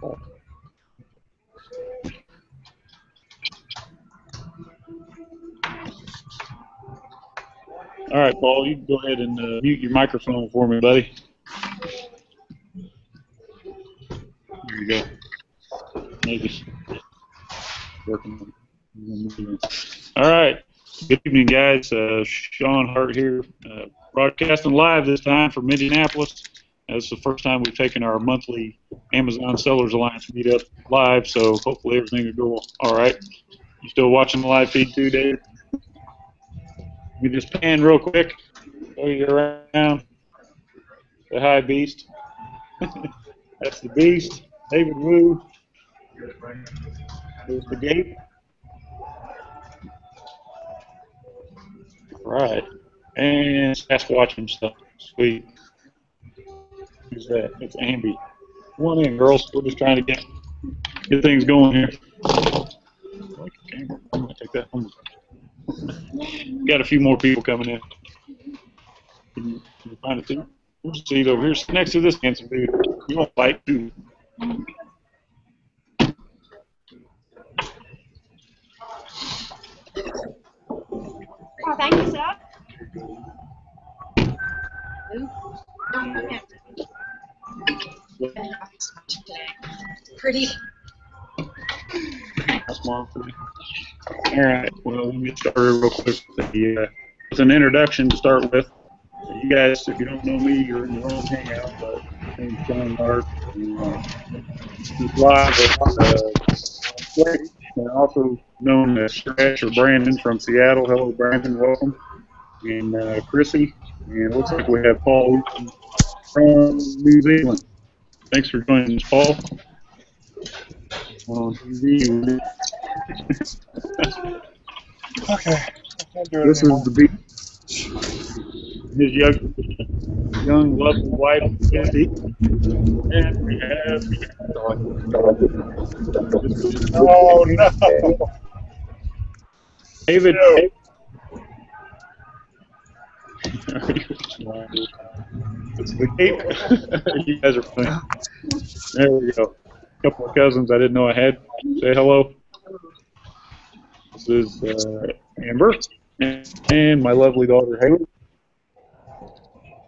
All right, Paul, you can go ahead and mute your microphone for me, buddy. There you go. Maybe. Working. All right. Good evening, guys. Sean Hart here, broadcasting live this time from Indianapolis. This is the first time we've taken our monthly Amazon Sellers Alliance meetup live, so hopefully everything will go all right. You still watching the live feed too, Dave? We just pan real quick. Show you around. Say hi, Beast. That's the Beast. David Wu. There's the gate. All right. And Sasquatch and stuff. Sweet. Who's that? It's Ambi. Come on in, girls. We're just trying to get things going here. I like the camera. I'm going to take that home. Got a few more people coming in. Can you find a seat? There's a seat over here. Sit next to this handsome dude. You won't fight, too. Oh, thank you, sir. Pretty. That's mom for me. All right. Well, let me get started real quick with an introduction to start with. So you guys, if you don't know me, you're in your own hangout. But my name's John Hart. He's live and also known as Stretch or Brandon from Seattle. Hello, Brandon. Welcome. And Chrissy. And it looks like we have Paul from New Zealand. Thanks for joining us, Paul. On TV. Okay. This is the beat. His young lovely wife, Chrissy. And we have. Oh, no. David. No. It's the cape. You guys are funny. There we go. A couple of cousins I didn't know I had. Say hello. This is Amber and my lovely daughter Haley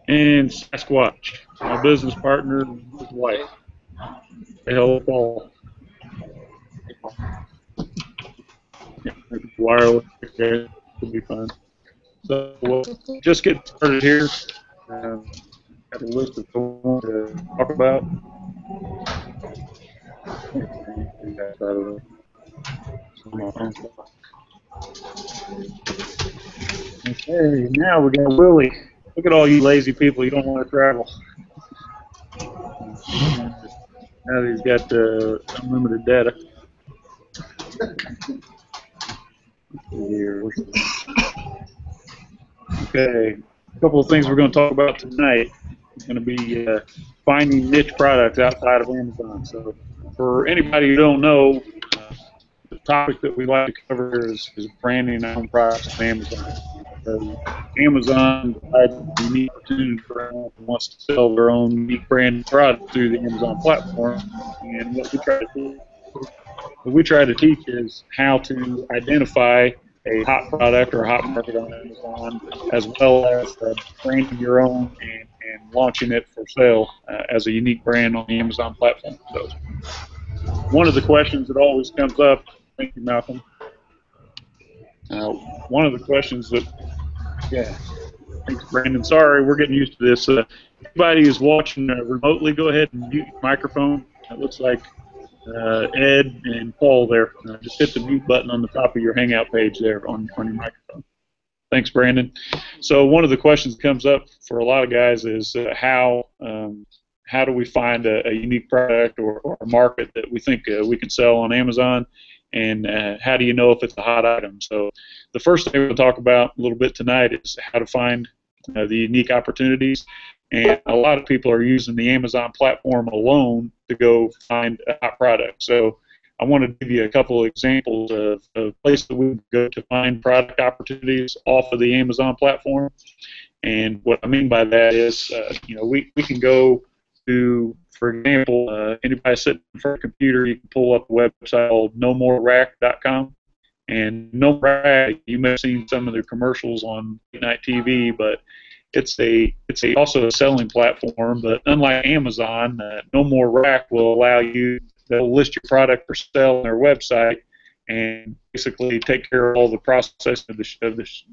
and Sasquatch, my business partner and his wife. Say hello, Paul. Wireless, okay, it'll be fun. So we'll just get started here. Got a list of things to talk about. Okay, now we got Willie. Look at all you lazy people. You don't want to travel. Now that he's got unlimited data. Here. Okay, a couple of things we're going to talk about tonight. It's going to be finding niche products outside of Amazon. So for anybody who don't know, the topic that we like to cover is branding our own products on Amazon. So Amazon provides a unique opportunity for anyone who wants to sell their own unique branded product through the Amazon platform. And what we try to teach is how to identify a hot product or a hot market on Amazon, as well as branding your own and launching it for sale as a unique brand on the Amazon platform. So one of the questions that always comes up, thank you, Malcolm. One of the questions that, yeah, thanks, Brandon. Sorry, we're getting used to this. Anybody who's watching remotely, go ahead and mute your microphone. It looks like Ed and Paul there. Just hit the mute button on the top of your Hangout page there on your microphone. Thanks, Brandon. So one of the questions that comes up for a lot of guys is how do we find a unique product or a market that we think we can sell on Amazon, and how do you know if it's a hot item? So the first thing we'll talk about a little bit tonight is how to find the unique opportunities. And a lot of people are using the Amazon platform alone to go find a hot product. So I want to give you a couple of examples of places that we can go to find product opportunities off of the Amazon platform. And what I mean by that is, we can go to, for example, anybody sitting in front of a computer, you can pull up a website called nomorerack.com. And No More Rack, you may have seen some of their commercials on late night TV, but it's also a selling platform. But unlike Amazon, No More Rack will allow you, they'll list your product for sale on their website and basically take care of all the processing of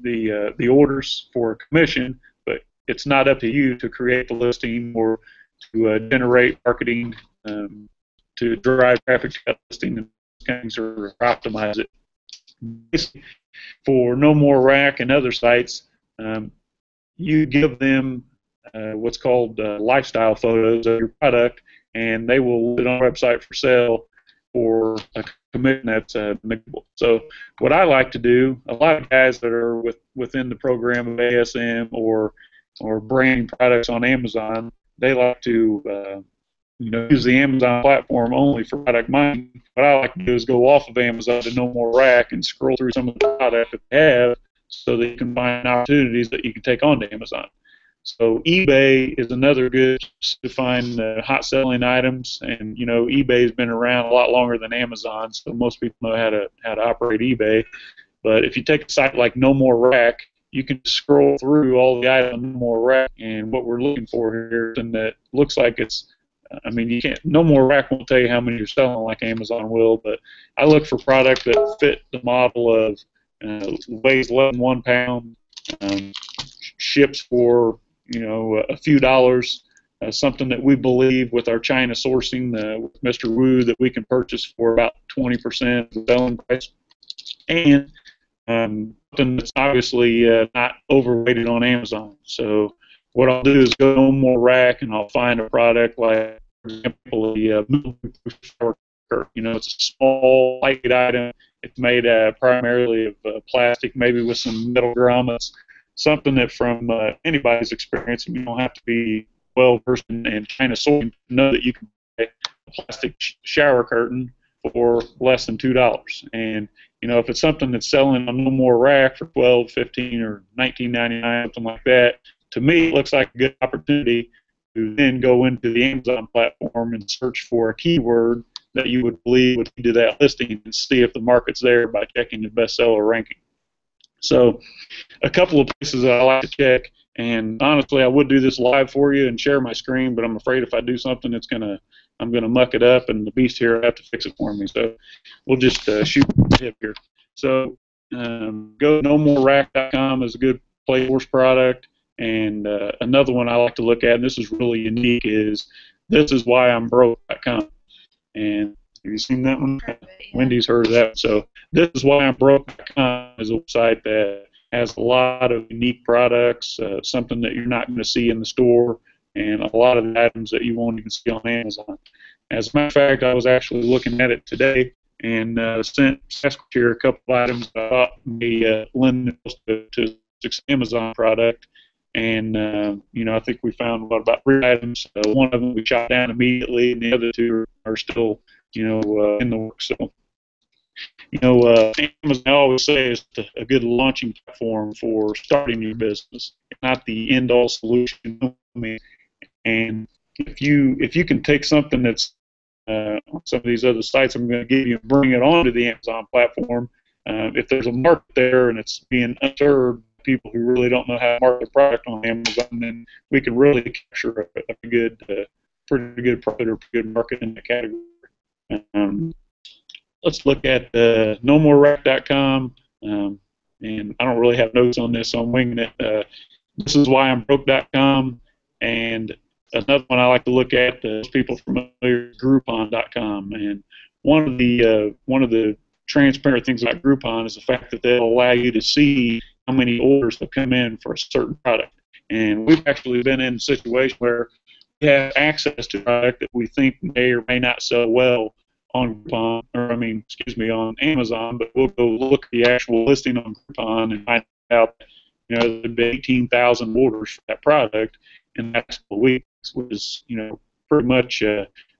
the orders for a commission. But it's not up to you to create the listing or to generate marketing to drive traffic to that listing and things or optimize it. Basically, for No More Rack and other sites, you give them what's called lifestyle photos of your product, and they will put it on a website for sale for a commission that's amicable. So what I like to do, a lot of guys that are within the program of ASM or branding products on Amazon, they like to use the Amazon platform only for product mining. What I like to do is go off of Amazon to No More Rack and scroll through some of the product that they have so that you can find opportunities that you can take on to Amazon. So eBay is another good to find hot selling items, and eBay's been around a lot longer than Amazon, so most people know how to operate eBay. But if you take a site like No More Rack, you can scroll through all the items on No More Rack, and what we're looking for here, and that looks like it's, you can't. No More Rack won't tell you how many you're selling like Amazon will, but I look for product that fit the model of weighs less than 1 pound, ships for a few dollars, something that we believe with our China sourcing with Mr. Wu that we can purchase for about 20% of the selling price, and something that's obviously not overweighted on Amazon. So what I'll do is go to No More Rack and I'll find a product like, for example, a mildew-proof shower curtain. It's a small, lightweight item. It's made primarily of plastic, maybe with some metal grommets. Something that from anybody's experience, you don't have to be well versed in China sourcing to know that you can buy a plastic shower curtain for less than $2. And if it's something that's selling on No More Rack for $12, $15, or $19.99, something like that, to me it looks like a good opportunity to then go into the Amazon platform and search for a keyword that you would believe would lead to that listing and see if the market's there by checking the bestseller ranking. So a couple of places that I like to check, and honestly I would do this live for you and share my screen, but I'm afraid if I do something I'm gonna muck it up, and the beast here will have to fix it for me. So we'll just shoot from the hip here. So go to nomorerack.com is a good place for product. And another one I like to look at, and this is really unique, is thisiswhyimbroke.com. And have you seen that one? Wendy's heard of that. So thisiswhyimbroke.com is a website that has a lot of unique products, something that you're not going to see in the store, and a lot of the items that you won't even see on Amazon. As a matter of fact, I was actually looking at it today and sent Sasquatch a couple of items that I thought may lend themselves to this Amazon product. And I think we found about 3 items. One of them we shot down immediately, and the other 2 are still, in the works. So, Amazon, I always say, is a good launching platform for starting your business, not the end-all solution. And if you can take something that's on some of these other sites I'm going to give you and bring it onto the Amazon platform, if there's a market there and it's being unserved, people who really don't know how to market a product on Amazon, then we can really capture a pretty good profit or pretty good market in the category. Let's look at nomorerack.com, and I don't really have notes on this, so I'm winging it. Thisiswhyimbroke.com, and another one I like to look at is people familiar with Groupon.com, and one of the transparent things about Groupon is the fact that they'll allow you to see how many orders have come in for a certain product. And we've actually been in a situation where we have access to a product that we think may or may not sell well on Groupon, on Amazon, but we'll go look at the actual listing on Groupon and find out there've been 18,000 orders for that product in the next couple of weeks, which is, pretty much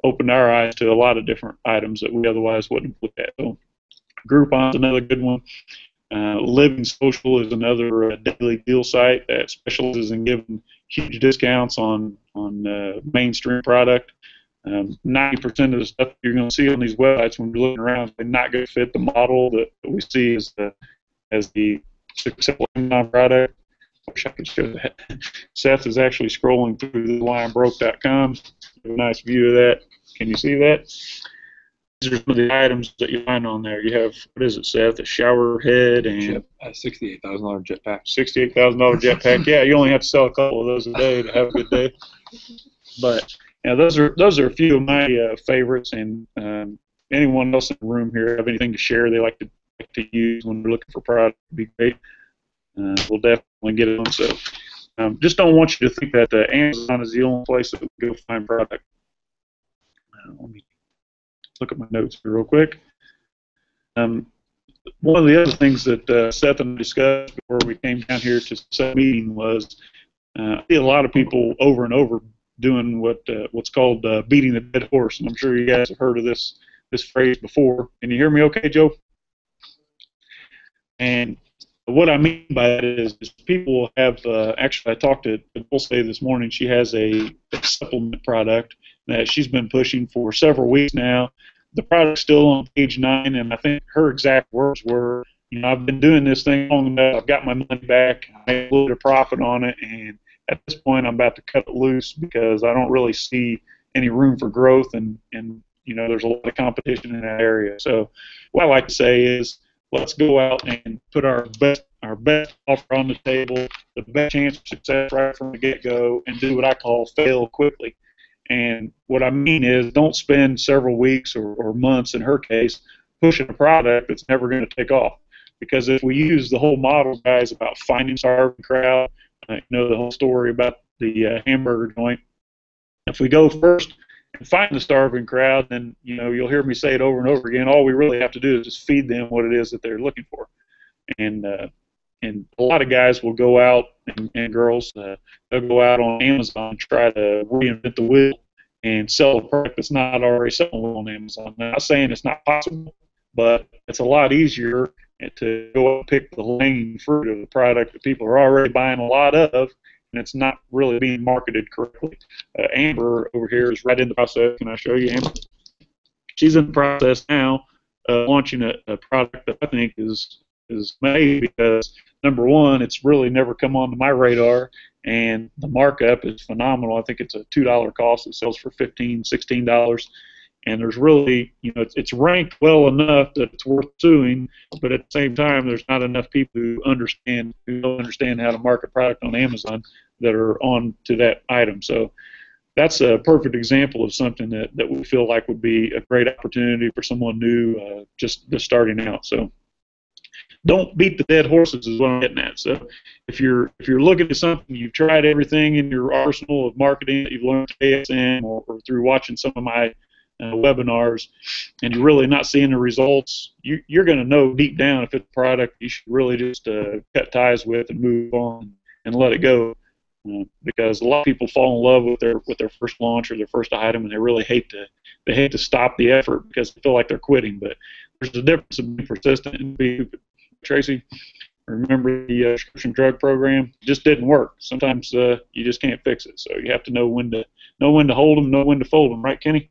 opened our eyes to a lot of different items that we otherwise wouldn't look at. So Groupon's another good one. Living Social is another daily deal site that specializes in giving huge discounts on mainstream product. 90% of the stuff you're going to see on these websites when you're looking around is not going to fit the model that we see as the successful Amazon product. I wish I could show that. Seth is actually scrolling through the whyimbroke.com. A nice view of that. Can you see that? These are some of the items that you find on there. You have, what is it, Seth? A shower head and $68,000 jetpack. $68,000 jetpack. Yeah, you only have to sell a couple of those a day to have a good day. But yeah, those are a few of my favorites. And anyone else in the room here have anything to share they like to use when they're looking for product? Would be great. We'll definitely get it on. So just don't want you to think that Amazon is the only place that we go find product. Let me look at my notes here real quick. One of the other things that Seth and I discussed before we came down here to set a meeting was I see a lot of people over and over doing what's called beating the dead horse, and I'm sure you guys have heard of this phrase before. Can you hear me okay, Joe? And what I mean by that is people have actually, I talked to Dulce this morning. She has a supplement product that she's been pushing for several weeks now. The product's still on page 9, and I think her exact words were, I've been doing this thing long enough, I've got my money back, I made a little bit of profit on it, and at this point I'm about to cut it loose because I don't really see any room for growth, and there's a lot of competition in that area. So what I like to say is, let's go out and put our best offer on the table, the best chance of success right from the get-go, and do what I call fail quickly. And what I mean is, don't spend several weeks or months, in her case, pushing a product that's never going to take off. Because if we use the whole model, guys, about finding starving crowd, the whole story about the hamburger joint, if we go first and find the starving crowd, then you'll hear me say it over and over again. All we really have to do is just feed them what it is that they're looking for. And a lot of guys will go out, and girls, they'll go out on Amazon and try to reinvent the wheel and sell a product that's not already selling well on Amazon. I'm not saying it's not possible, but it's a lot easier to go and pick the low-hanging fruit of the product that people are already buying a lot of, and it's not really being marketed correctly. Amber over here is right in the process. Can I show you, Amber? She's in the process now launching a product that I think is made because, number one, it's really never come onto my radar, and the markup is phenomenal. I think it's a $2 cost. It sells for $15, $16, and there's really, it's ranked well enough that it's worth pursuing, but at the same time, there's not enough people who don't understand how to market product on Amazon that are on to that item. So that's a perfect example of something that we feel like would be a great opportunity for someone new just starting out. So don't beat the dead horses is what I'm getting at. So if you're looking at something, you've tried everything in your arsenal of marketing that you've learned from ASM or through watching some of my webinars, and you're really not seeing the results, you're going to know deep down if it's a product you should really just cut ties with and move on and let it go. Because a lot of people fall in love with their first launch or their first item, and they really hate to stop the effort because they feel like they're quitting. But there's a difference in being persistent and being stupid. Tracy, remember the prescription drug program? It just didn't work. Sometimes you just can't fix it. So you have to know when to hold them, know when to fold them, right, Kenny?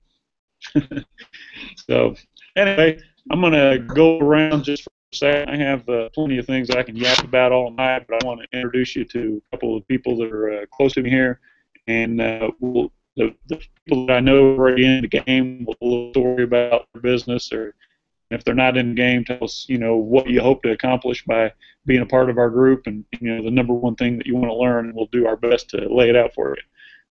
So anyway, I'm going to go around just for a second. I have plenty of things I can yap about all night, but I want to introduce you to a couple of people that are close to me here. And the people that I know already in the game will tell a little story about their business, or if they're not in the game, tell us, what you hope to accomplish by being a part of our group, and the number one thing that you want to learn, and we'll do our best to lay it out for you.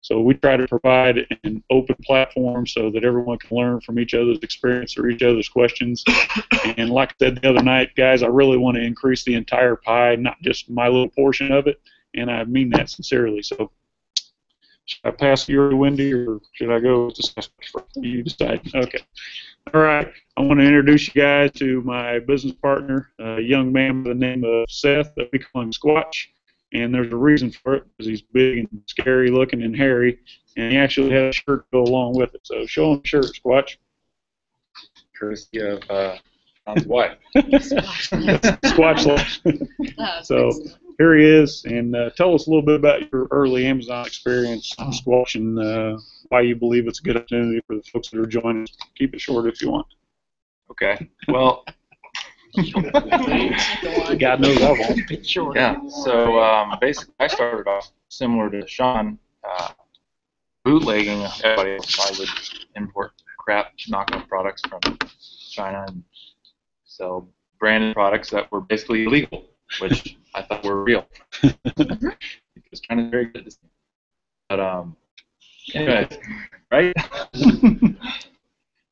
So we try to provide an open platform so that everyone can learn from each other's experience or each other's questions. And like I said the other night, guys, I really want to increase the entire pie, not just my little portion of it, and I mean that sincerely. So should I pass you to Wendy, or should I go to Seth first? You decide. Okay. All right. I want to introduce you guys to my business partner, a young man by the name of Seth, that we call him Squatch. And there's a reason for it, because he's big and scary looking and hairy, and he actually has a shirt to go along with it. So show him the shirt, Squatch. Courtesy of Tom's wife. Squatch life. So here he is, and tell us a little bit about your early Amazon experience on Squash and why you believe it's a good opportunity for the folks that are joining us. Keep it short if you want. Okay. Well, God knows I won't. yeah. So basically, I started off similar to Sean, bootlegging. Everybody else, I would import crap, knockoff products from China and sell branded products that were basically illegal, which I thought were real. Because China's very good at this. But anyway, right?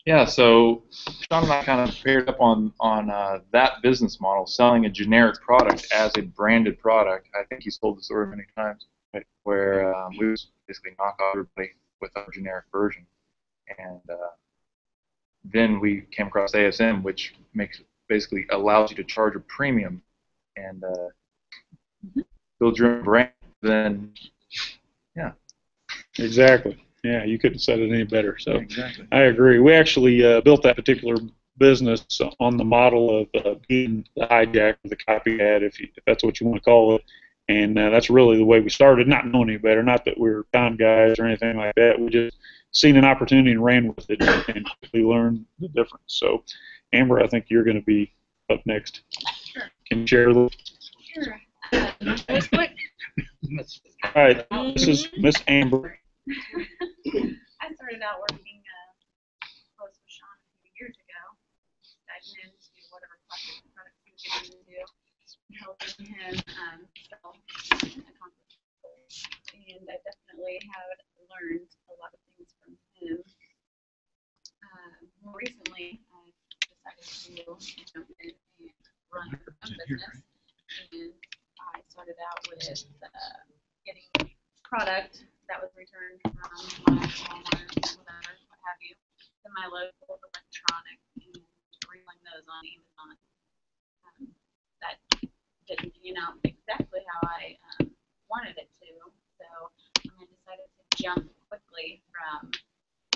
Yeah, so Sean and I kind of paired up on that business model, selling a generic product as a branded product. I think he's told the story many times, where we would basically knock off everybody with our generic version. And then we came across ASM, which basically allows you to charge a premium and build your own brand. Then, yeah. Exactly. Yeah, you couldn't have said it any better. So exactly. I agree. We actually built that particular business on the model of being the hijack or the copycat, if that's what you want to call it. And that's really the way we started, not knowing any better. Not that we're con guys or anything like that. We just seen an opportunity and ran with it and quickly learned the difference. So, Amber, I think you're going to be up next. Sure. Can you share a little? Sure. Just quick. All right. This is Miss Amber. I started out working close with Sean a few years ago, diving into whatever plastic products he was getting into, helping him sell a complex goals. And I definitely have learned a lot of things from him. More recently, I decided to jump in and run my own business. And I started out with getting product that was returned from my Walmart, whatever, what have you, to my local electronic and reeling those on Amazon. That didn't pan out exactly how I wanted it to, so I decided to jump quickly from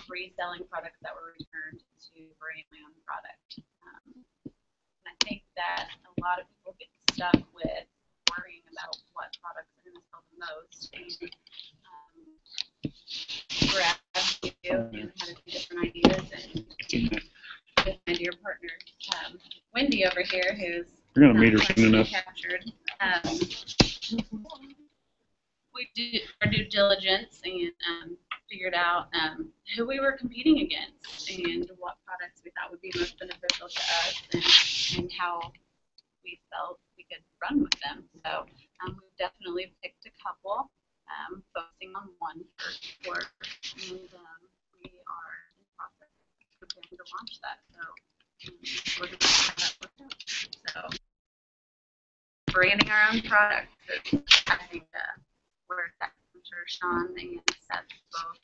reselling products that were returned to bringing my own product. And I think that a lot of people get stuck with worrying about what products are going to sell the most. And Brad, you and had a few different ideas, and with my dear partner, Wendy over here, who's You're going to meet her soon enough. captured. We did our due diligence and figured out who we were competing against and what products we thought would be most beneficial to us and how we felt we could run with them. So we've definitely picked a couple, focusing on one for work, and we are in the process of preparing to launch that. So we're going to have that worked out. So branding our own products is, I think, where that I'm sure Sean and Seth both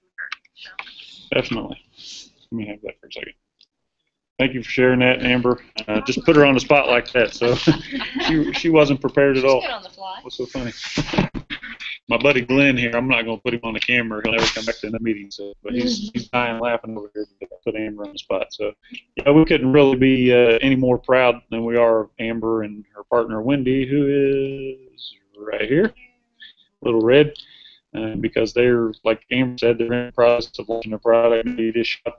concur. So. Definitely. Let me have that for a second. Thank you for sharing that, Amber. Just put her on the spot like that, so she wasn't prepared at all. She's good on the fly. What's so funny? My buddy Glenn here, I'm not going to put him on the camera. He'll never come back to the meeting, so but he's dying laughing over here to put Amber on the spot. So yeah, we couldn't really be any more proud than we are of Amber and her partner Wendy, who is right here, little red. Because they're, like Amber said, they're in the process of launching a product. They just shot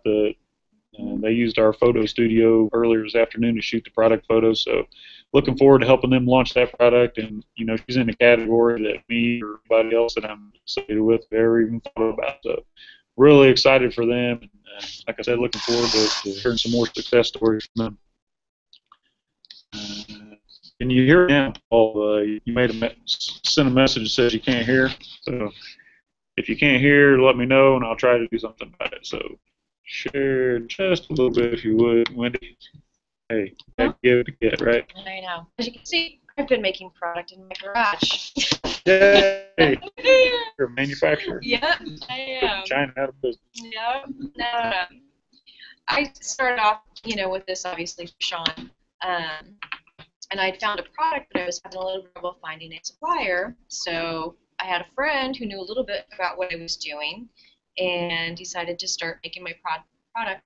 they used our photo studio earlier this afternoon to shoot the product photos. So looking forward to helping them launch that product. And, you know, she's in a category that me or anybody else that I'm associated with ever even thought about. So really excited for them. And like I said, looking forward to hearing some more success stories from them. Can you hear now, Paul? You sent a message that says you can't hear. So if you can't hear, let me know, and I'll try to do something about it. So share just a little bit if you would, Wendy. Hey, give to get, right? I know. As you can see, I've been making product in my garage. Yay! You're a manufacturer. Yep, I am. China out of business. Yep. No. I started off, with this obviously for Sean. And I found a product, but I was having a little trouble finding a supplier. So I had a friend who knew a little bit about what I was doing and decided to start making my product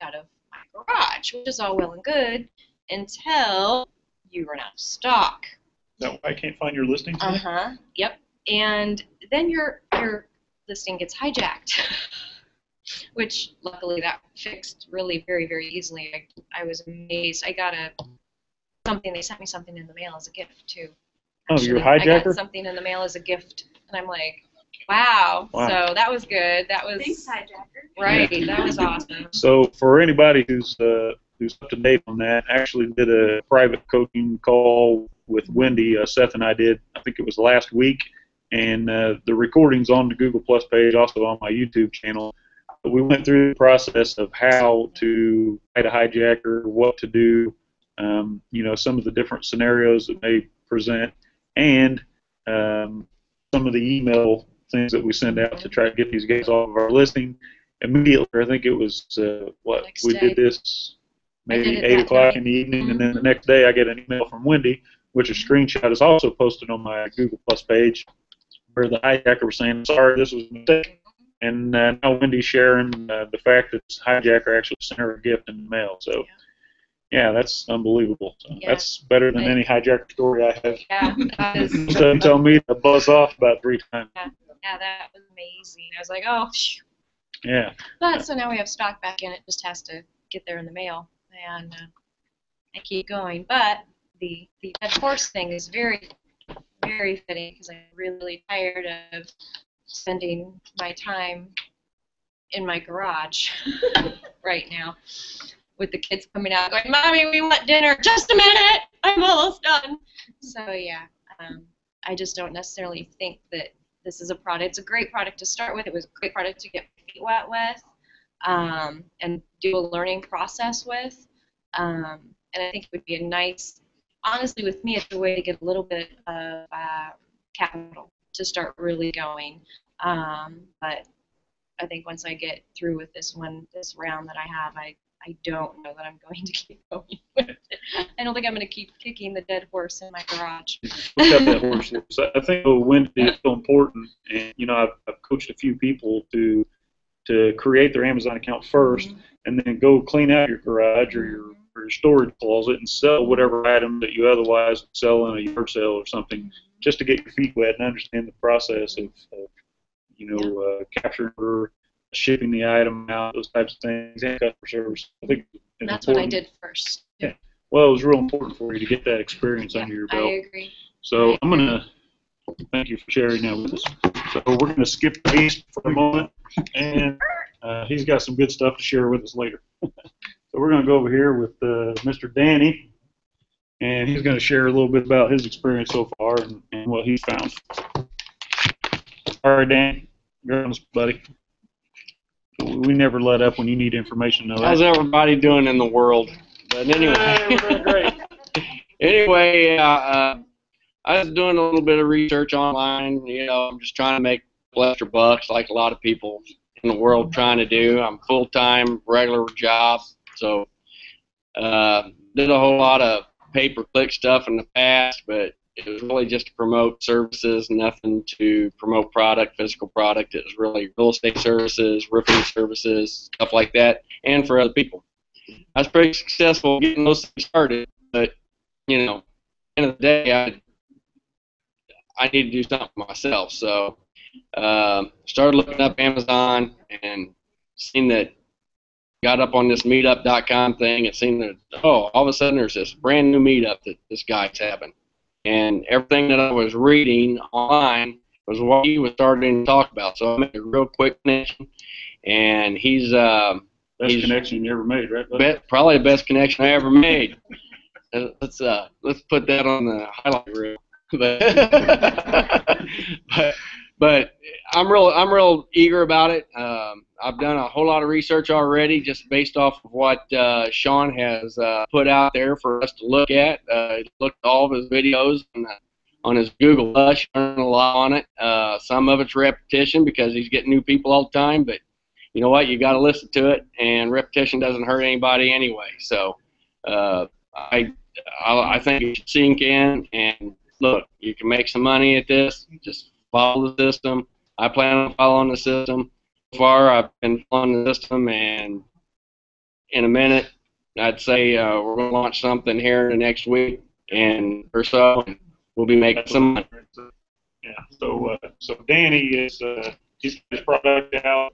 out of my garage, which is all well and good until you run out of stock. that why I can't find your listings? Yep. And then your listing gets hijacked, which luckily that fixed really very, very easily. I was amazed. I got something. They sent me something in the mail as a gift too. Oh, you're a Actually, I hijacker? got something in the mail as a gift, and I'm like, wow. So that was good. That was Thanks, hijacker. right. That was awesome. So for anybody who's up to date on that, I actually did a private coaching call with Wendy. Seth and I did. I think it was last week, and the recording's on the Google Plus page, also on my YouTube channel. But we went through the process of how to fight a hijacker, what to do, some of the different scenarios that may present, and some of the email things that we send out to try to get these guys off of our listing. Immediately, I think it was, Next we day. did this maybe did it 8 that o'clock night. in the evening, and then the next day I get an email from Wendy, which a screenshot is also posted on my Google Plus page, where the hijacker was saying, sorry, this was a mistake. And now Wendy's sharing the fact that this hijacker actually sent her a gift in the mail. So, yeah, that's unbelievable. So Yeah. That's better than any hijacker story I have. Yeah, that was, Most of them tell me to buzz off about 3 times. yeah, that was amazing. I was like, oh, phew. Yeah. But so now we have stock back in. It just has to get there in the mail, and I keep going. But the dead horse thing is very, very fitting because I'm really tired of spending my time in my garage right now with the kids coming out going, Mommy, we want dinner. Just a minute. I'm almost done. So, yeah, I just don't necessarily think that this is a product. It's a great product to start with. It was a great product to get my feet wet with and do a learning process with. And I think it would be a nice, honestly, with me, it's a way to get a little bit of capital to start really going. But I think once I get through with this round that I have, I don't know that I'm going to keep going with it. I don't think I'm going to keep kicking the dead horse in my garage. Look up that horse. So I think Wendy is so important, and I've coached a few people to create their Amazon account first, and then go clean out your garage or your storage closet and sell whatever item that you otherwise would sell in a yard sale or something, just to get your feet wet and understand the process of capturing or shipping the item out, those types of things, and customer service. I think it's That's important. what I did first. Yeah. Well, it was real important for you to get that experience under your belt. I agree. So I'm going to thank you for sharing that with us. So we're going to skip East for a moment, and he's got some good stuff to share with us later. So we're going to go over here with Mr. Danny, and he's going to share a little bit about his experience so far and what he's found. All right, Danny, you're on, buddy. We never let up when you need information, though. How's everybody doing in the world? But anyway, we're doing great. anyway, I was doing a little bit of research online. I'm just trying to make extra bucks, like a lot of people in the world trying to do. I'm full-time, regular job, so did a whole lot of pay-per-click stuff in the past, but it was really just to promote services, nothing to promote product, physical product. It was really real estate services, roofing services, stuff like that, and for other people. I was pretty successful getting those things started, but, at the end of the day, I need to do something myself. So started looking up Amazon and seen that, got up on this meetup.com thing and seen that, all of a sudden there's this brand new meetup that this guy's having. And everything that I was reading online was what he was starting to talk about. So I made a real quick connection, and he's Best connection you ever made, right? probably the best connection I ever made. Let's put that on the highlight reel. But I'm real eager about it. I've done a whole lot of research already, just based off of what Sean has put out there for us to look at. Looked at all of his videos on his Google Plus, learned a lot on it. Some of it's repetition because he's getting new people all the time, but you know what? You got to listen to it, and repetition doesn't hurt anybody anyway. So I think you should sink in and look. You can make some money at this. Just follow the system. I plan on following the system. So far, I've been following the system, and in a minute, I'd say we're going to launch something here in the next week or so. And we'll be making some money. Yeah. So Danny is he's got his product out.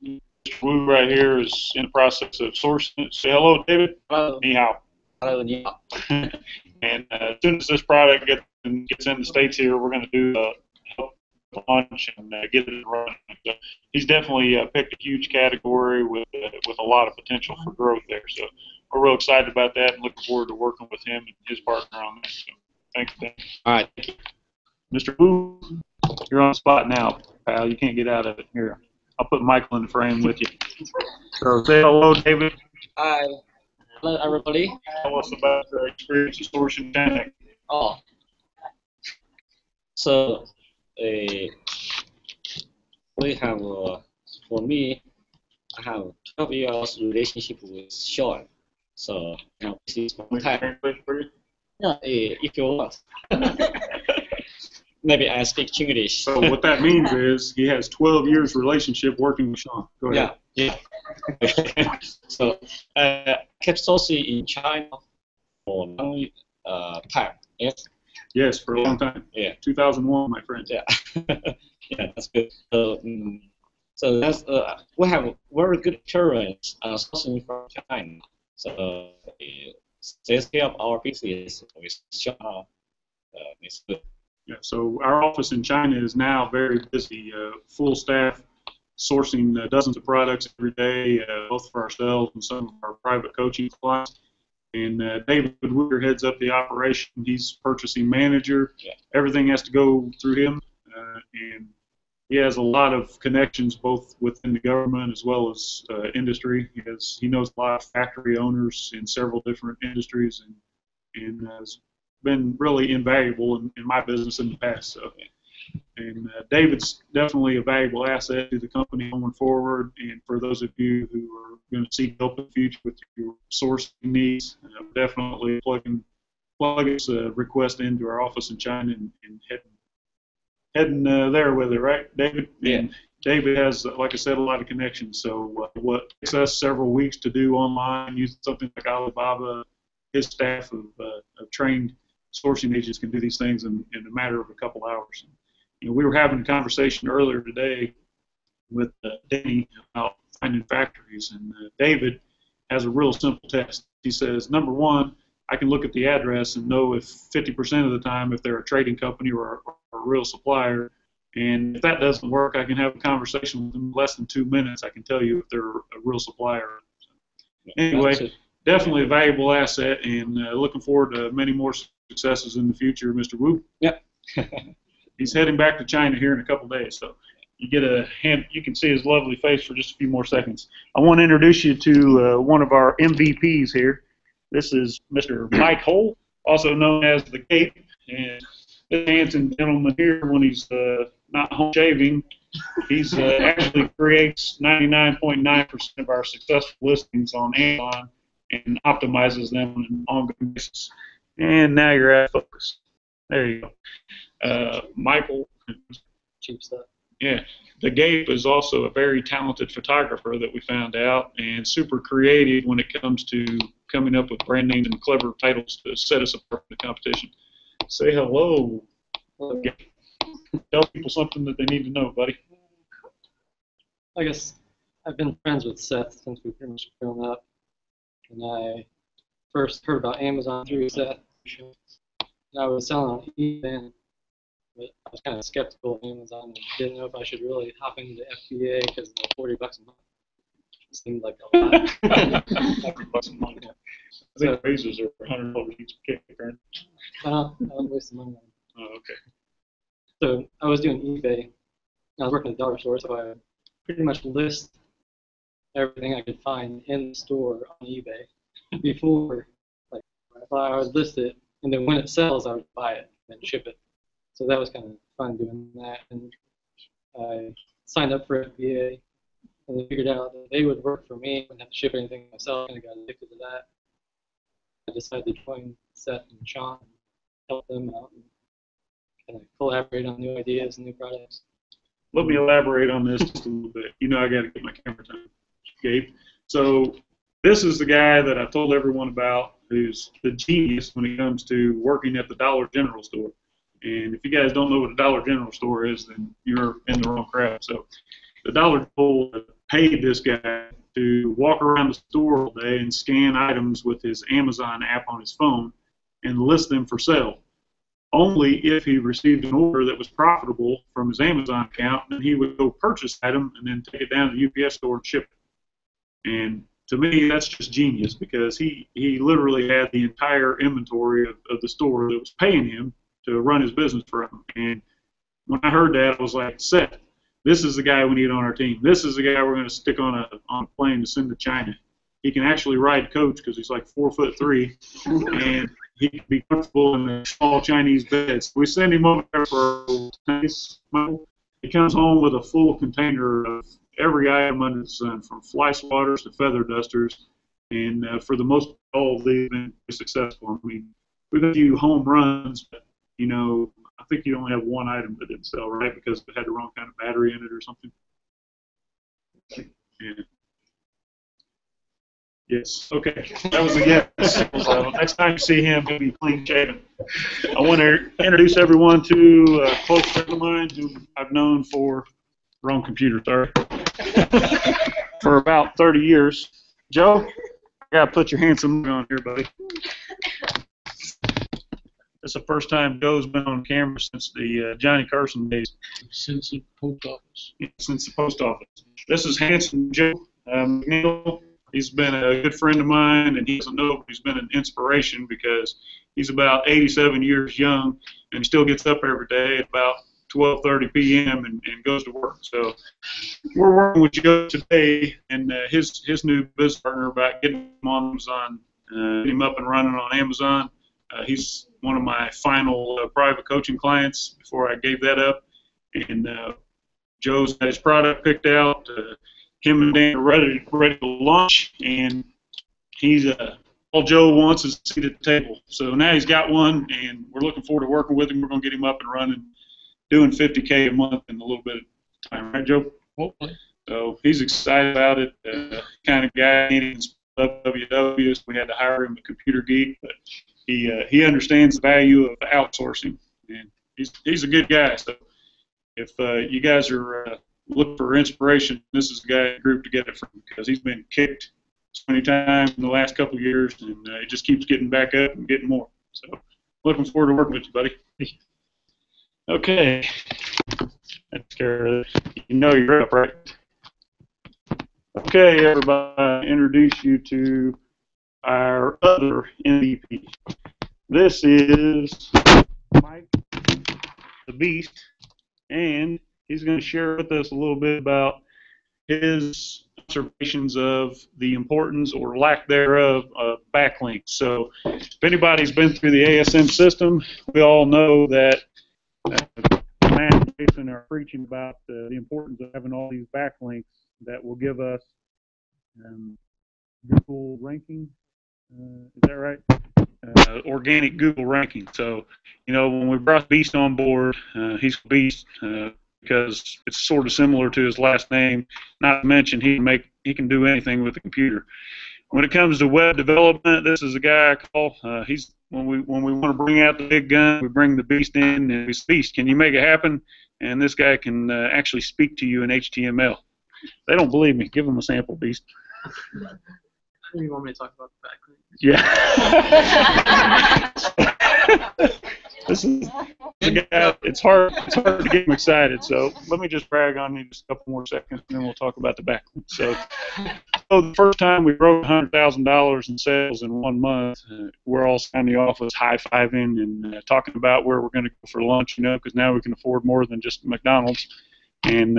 Mr. Wu right here is in the process of sourcing it. Say hello, David. Hello. Ni hao. Hello, ni hao. And as soon as this product gets in the States here, we're going to do a launch and get it running. So he's definitely picked a huge category with a lot of potential for growth there. So we're real excited about that and looking forward to working with him and his partner on that. So thanks, Dan. All right, thank you. Mr. Wu, you're on the spot now, pal. You can't get out of it. Here, I'll put Michael in the frame with you. So say hello, David. Hi. Hello, everybody. Tell us about the experience of sourcing China. Oh. So, we have, for me, I have 12 years relationship with Sean. So, this is my time. Yeah, if you want. Maybe I speak English. So what that means is he has 12 years relationship working with Sean. Go ahead. Yeah. So, kept sourcing in China for a long time. Yes. Yes, for a long time. Yeah. 2001, my friend. Yeah. Yeah, that's good. So that's we have very good experience sourcing from China. So the scale of our business with China is good. Yeah, so our office in China is now very busy, full staff, sourcing dozens of products every day, both for ourselves and some of our private coaching clients. And David Weir heads up the operation. He's purchasing manager. Yeah. Everything has to go through him, and he has a lot of connections both within the government as well as industry. He knows a lot of factory owners in several different industries, and has been really invaluable in my business in the past. So, and David's definitely a valuable asset to the company going forward. And for those of you who are going to seek help in the future with your sourcing needs, definitely plug his request into our office in China and heading there with it, right, David? Yeah. And David has, like I said, a lot of connections. So what takes us several weeks to do online, using something like Alibaba, his staff of trained sourcing agents can do these things in a matter of a couple hours. You know, we were having a conversation earlier today with Danny about finding factories, and David has a real simple test. He says, number one, I can look at the address and know if 50% of the time if they're a trading company or a real supplier. And if that doesn't work, I can have a conversation with them in less than 2 minutes. I can tell you if they're a real supplier. Anyway, definitely a valuable asset, and looking forward to many more successes in the future, Mr. Wu. Yep. He's heading back to China here in a couple days, so you get a hand. You can see his lovely face for just a few more seconds. I want to introduce you to one of our MVPs here. This is Mr. Mike Hole, also known as the Cape, and this handsome gentleman here, when he's not home shaving, he's actually creates 99.9% of our successful listings on Amazon and optimizes them on an ongoing basis. And now you're at focus. There you go. Michael. Cheap stuff. Yeah. The Gape is also a very talented photographer that we found out, and super creative when it comes to coming up with brand names and clever titles to set us apart from the competition. Say hello. Hello. Tell people something that they need to know, buddy. I guess I've been friends with Seth since we pretty much grown up, and I first heard about Amazon through Seth. And I was selling on eBay, but I was kind of skeptical of Amazon and didn't know if I should really hop into FBA because of $40 a month. It seemed like a lot. $100 a month. I think razors are $100 each kick, right? I was wasting money on them. Oh, okay. So I was doing eBay. I was working at the dollar store, so I pretty much list everything I could find in the store on eBay before, like, I would list it, and then when it sells, I would buy it and ship it. So that was kind of fun doing that. And I signed up for FBA, and I figured out that they would work for me. I wouldn't have to ship anything myself, and I got addicted to that. I decided to join Seth and Sean and help them out and kind of collaborate on new ideas and new products. Let me elaborate on this just a little bit. You know I got to get my camera time, Gabe. So this is the guy that I told everyone about who's the genius when it comes to working at the Dollar General store. And if you guys don't know what a Dollar General store is, then you're in the wrong crowd. So the Dollar General paid this guy to walk around the store all day and scan items with his Amazon app on his phone and list them for sale. Only if he received an order that was profitable from his Amazon account, then he would go purchase the item and then take it down to the UPS store and ship it. And to me, that's just genius, because he literally had the entire inventory of the store that was paying him to run his business for him. And when I heard that, I was like, Seth, this is the guy we need on our team. This is the guy we're going to stick on a plane to send to China. He can actually ride coach because he's like 4'3", and he can be comfortable in a small Chinese bed. So we send him over there for a nice meal. He comes home with a full container of every item under the sun, from fly swatters to feather dusters, and for the most part, all of these have been successful. I mean, we've had a few home runs, but, you know, I think you only have one item that didn't sell, right, because it had the wrong kind of battery in it or something. Yeah. Yes. Okay. That was a yes. So next time you see him, he'll be clean shaven. I want to introduce everyone to a close friend of mine who I've known for wrong computer, sorry, for about 30 years. Joe, I gotta put your handsome on here, buddy. It's the first time Joe's been on camera since the Johnny Carson days. Since the post office. Yeah, since the post office. This is handsome Joe McNeil. He's been a good friend of mine, and he doesn't know, but he's been an inspiration, because he's about 87 years young, and he still gets up every day at about 12:30 p.m. and goes to work. So we're working with Joe today and his new business partner about getting him on Amazon, getting him up and running on Amazon. He's one of my final private coaching clients before I gave that up. And Joe's got his product picked out. Him and Dan are ready to launch, and he's all Joe wants is a seat at the table. So now he's got one, and we're looking forward to working with him. We're going to get him up and running, doing $50K a month in a little bit of time, right, Joe? Hopefully. So he's excited about it. Kind of guy needing WW, so we had to hire him a computer geek, but he understands the value of outsourcing, and he's a good guy. So if you guys are looking for inspiration, this is the guy in the group to get it from, because he's been kicked so many times in the last couple of years, and he just keeps getting back up and getting more. So looking forward to working with you, buddy. Okay. That's care of it. You know you're up, right? Okay, everybody, introduce you to our other MVP. This is Mike the Beast, and he's going to share with us a little bit about his observations of the importance or lack thereof of backlinks. So if anybody's been through the ASM system, we all know that Matt and Jason are preaching about the importance of having all these backlinks that will give us Google ranking. Is that right? Organic Google ranking. So, you know, when we brought Beast on board, he's Beast because it's sort of similar to his last name. Not to mention he can do anything with the computer. When it comes to web development, this is a guy I call. He's when we want to bring out the big gun, we bring the Beast in, and we say, Beast, can you make it happen? And this guy can actually speak to you in HTML. They don't believe me. Give them a sample, Beast. You want me to talk about the backlink? Yeah. This is the guy. It's hard to get him excited. So let me just brag on you just a couple more seconds, and then we'll talk about the backlink. So the first time we broke $100,000 in sales in 1 month, we're all in the office high-fiving and talking about where we're going to go for lunch, you know, because now we can afford more than just McDonald's. And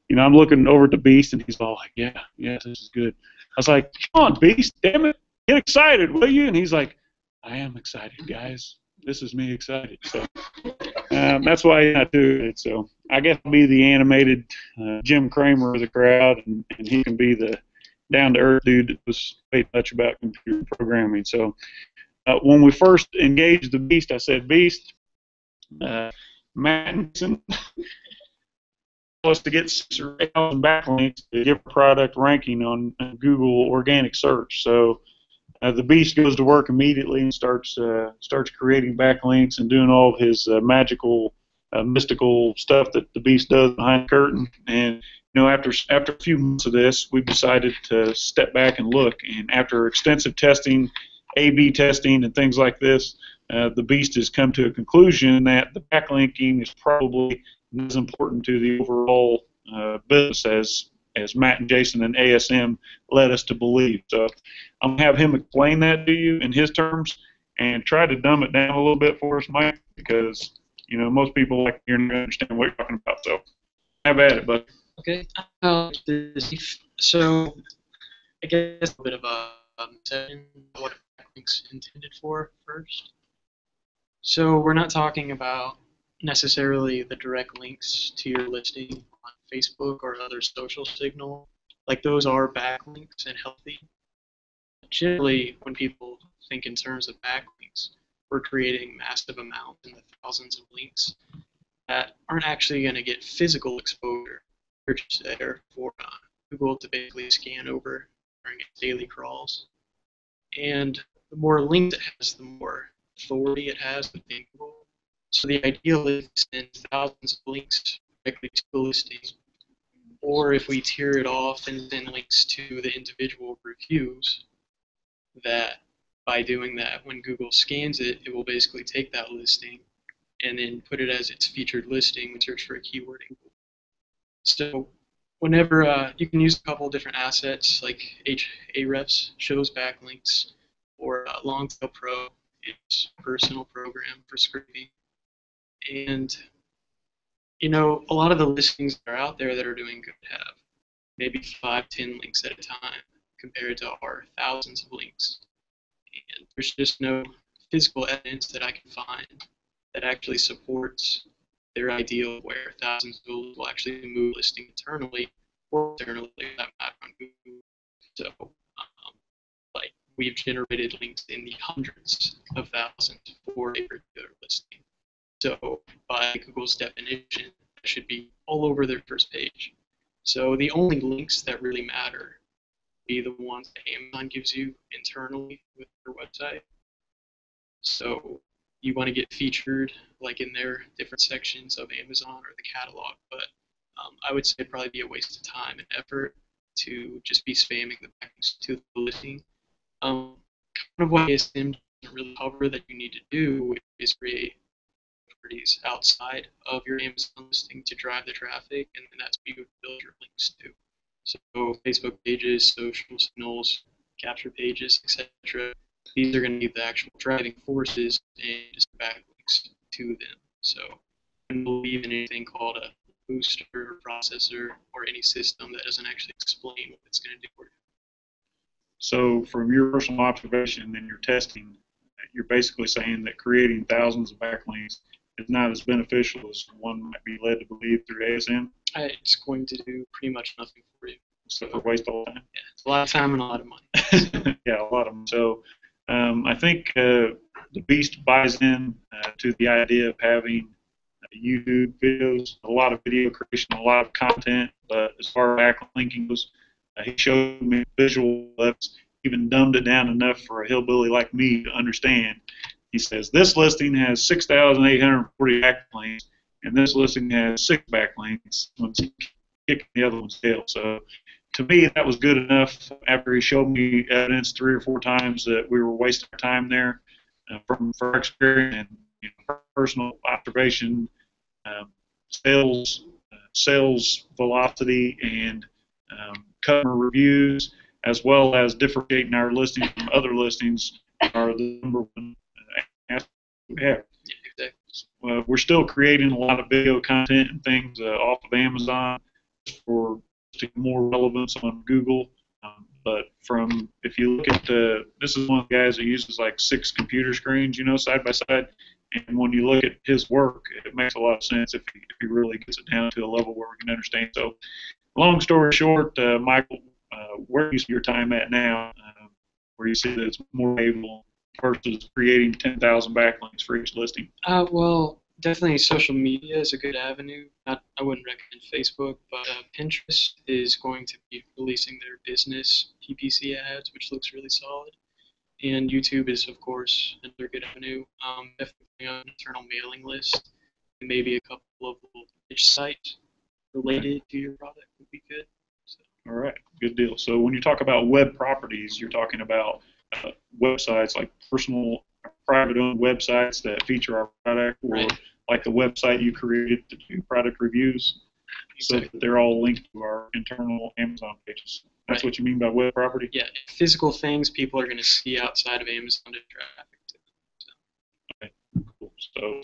you know, I'm looking over at the Beast, and he's all like, "Yeah, this is good." I was like, "Come on, Beast, damn it, get excited, will you?" And he's like, "I am excited, guys. This is me excited." So that's why I do it. So I guess I'll be the animated Jim Cramer of the crowd, and he can be the down-to-earth dude that was way much about computer programming. So when we first engaged the Beast, I said, "Beast, Matt and Jason, us to get 6 or 8,000 backlinks to give a product ranking on Google organic search." So the beast goes to work immediately and starts creating backlinks and doing all of his magical, mystical stuff that the beast does behind the curtain. And after a few months of this, we decided to step back and look. And after extensive testing, A/B testing, and things like this, the beast has come to a conclusion that the backlinking is probably not as important to the overall business as Matt and Jason and ASM led us to believe. So I'm going to have him explain that to you in his terms and try to dumb it down a little bit for us, Mike, because most people like hearing and understand what you're talking about. So have at it, bud. Okay. So I guess a bit of a setting what backlinks intended for first. So we're not talking about necessarily the direct links to your listing on Facebook or other social signal. Like those are backlinks and healthy. Generally, when people think in terms of backlinks, we're creating massive amounts in the thousands of links that aren't actually going to get physical exposure. They're just there for Google to basically scan over during its daily crawls. And the more links it has, the more authority it has within Google. So the ideal is to send thousands of links directly to the listing, or if we tier it off and send links to the individual reviews, that by doing that, when Google scans it, it will basically take that listing and then put it as its featured listing and search for a keyword in Google. So whenever you can use a couple of different assets like Ahrefs shows backlinks, or Longtail Pro, it's a personal program for scraping. And a lot of the listings that are out there that are doing good have maybe 5-10 links at a time compared to our thousands of links. And there's just no physical evidence that I can find that actually supports their idea of where thousands of Googles will actually move listing internally or externally that matter on Google. So, like we've generated links in the hundreds of thousands for a particular listing. So, by Google's definition, it should be all over their first page. So, the only links that really matter be the ones that Amazon gives you internally with their website. So, you want to get featured like in their different sections of Amazon or the catalog, but I would say it'd probably be a waste of time and effort to just be spamming the backlinks to the listing. Kind of what ASM doesn't really cover that you need to do is create properties outside of your Amazon listing to drive the traffic, and then that's what you would build your links to. So Facebook pages, social signals, capture pages, etc. These are going to be the actual driving forces and just backlinks to them. So I don't believe in anything called a booster or processor or any system that doesn't actually explain what it's going to do for you. So from your personal observation and your testing, you're basically saying that creating thousands of backlinks is not as beneficial as one might be led to believe through ASM? It's going to do pretty much nothing for you. Except for waste a lot of time? Yeah, it's a lot of time and a lot of money. Yeah, a lot of them. So I think the Beast buys in to the idea of having YouTube videos, a lot of video creation, a lot of content, but as far as backlinking goes, he showed me visual evidence, even dumbed it down enough for a hillbilly like me to understand. He says, this listing has 6,840 backlinks, and this listing has 6 backlinks, one's kicking the other one's tail. So to me, that was good enough after he showed me evidence 3 or 4 times that we were wasting our time there. From our experience and personal observation, sales velocity and customer reviews, as well as differentiating our listings from other listings, are the number one aspect we have. Yeah, exactly. We're still creating a lot of video content and things off of Amazon for more relevance on Google. But if you look at this is one of the guys that uses like 6 computer screens, side by side. And when you look at his work, it makes a lot of sense if he really gets it down to a level where we can understand. So, long story short, Michael, where do you see your time at now, where you see that it's more valuable versus creating 10,000 backlinks for each listing? Well, definitely social media is a good avenue. I wouldn't recommend Facebook, but Pinterest is going to be releasing their business PPC ads, which looks really solid. And YouTube is, of course, another good avenue. Definitely an internal mailing list, and maybe a couple of little niche sites related to your product would be good. So. All right, good deal. So when you talk about web properties, you're talking about websites like personal, private-owned websites that feature our product, or Right. like the website you created to do product reviews, so that they're all linked to our internal Amazon pages. That's Right. what you mean by web property? Yeah, physical things people are going to see outside of Amazon to traffic to. So. Okay, cool. So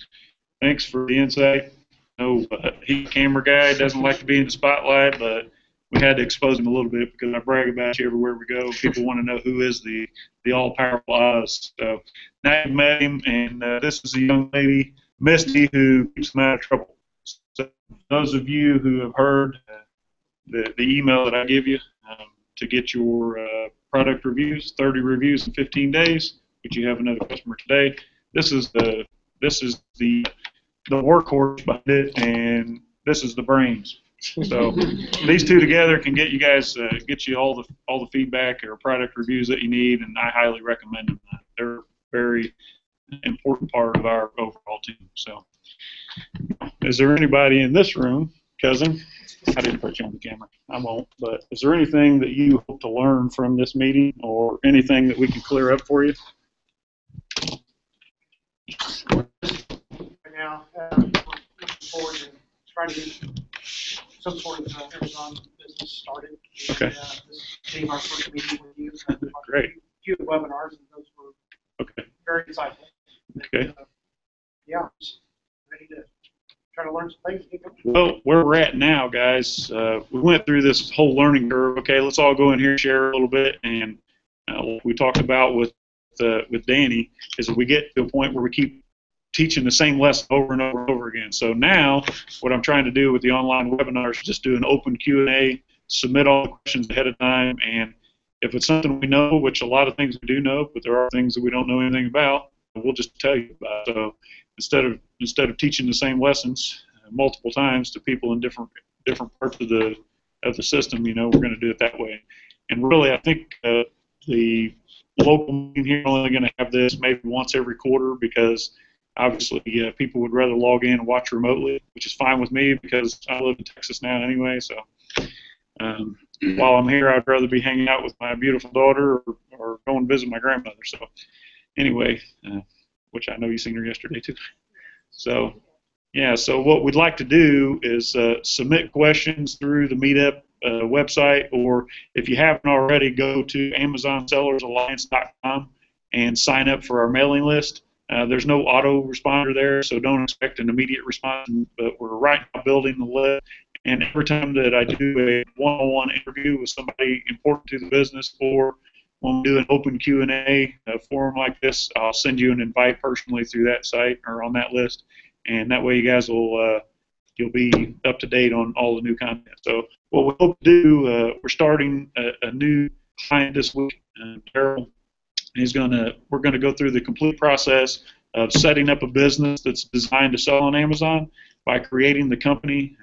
thanks for the insight. No, he's a camera guy, doesn't like to be in the spotlight, but we had to expose him a little bit because I brag about you everywhere we go. People want to know who is the all-powerful Oz. So now you've met him, and this is a young lady, Misty, who keeps him out of trouble. So those of you who have heard the email that I give you to get your product reviews, 30 reviews in 15 days, but you have another customer today. This is the workhorse behind it, and this is the brains. So these two together can get you guys get you all the feedback or product reviews that you need, and I highly recommend them. They're a very important part of our overall team. So, is there anybody in this room, cousin? I didn't put you on the camera. I won't. But is there anything that you hope to learn from this meeting, or anything that we can clear up for you? Right now, looking forward to trying to get some sort of Amazon business started. Okay. This being our first meeting with you. Great. A few webinars, and those were very insightful. Okay. Yeah, just ready to try to learn some things. Well, where we're at now, guys, we went through this whole learning curve. Okay, let's all go in here and share a little bit. And what we talked about with Danny is that we get to a point where we keep teaching the same lesson over and over and over again. So now what I'm trying to do with the online webinars is just do an open Q&A, submit all the questions ahead of time, and if it's something we know, which a lot of things we do know, but there are things that we don't know anything about, we'll just tell you about it. So instead of teaching the same lessons multiple times to people in different parts of the system, we're going to do it that way. And really, I think the local meeting here are only going to have this maybe once every quarter, because obviously people would rather log in and watch remotely, which is fine with me because I live in Texas now anyway. So while I'm here, I'd rather be hanging out with my beautiful daughter or go and visit my grandmother. So anyway, which I know you seen her yesterday too. So yeah, so what we'd like to do is submit questions through the Meetup website, or if you haven't already, go to AmazonSellersAlliance.com and sign up for our mailing list. There's no autoresponder there, so don't expect an immediate response, but we're right now building the list. And every time that I do a one-on-one interview with somebody important to the business, or when we do an open Q&A forum like this, I'll send you an invite personally through that site or on that list, and that way you guys will you'll be up to date on all the new content. So what we hope to do, we're starting a new client this week, Daryl. We're gonna go through the complete process of setting up a business that's designed to sell on Amazon by creating the company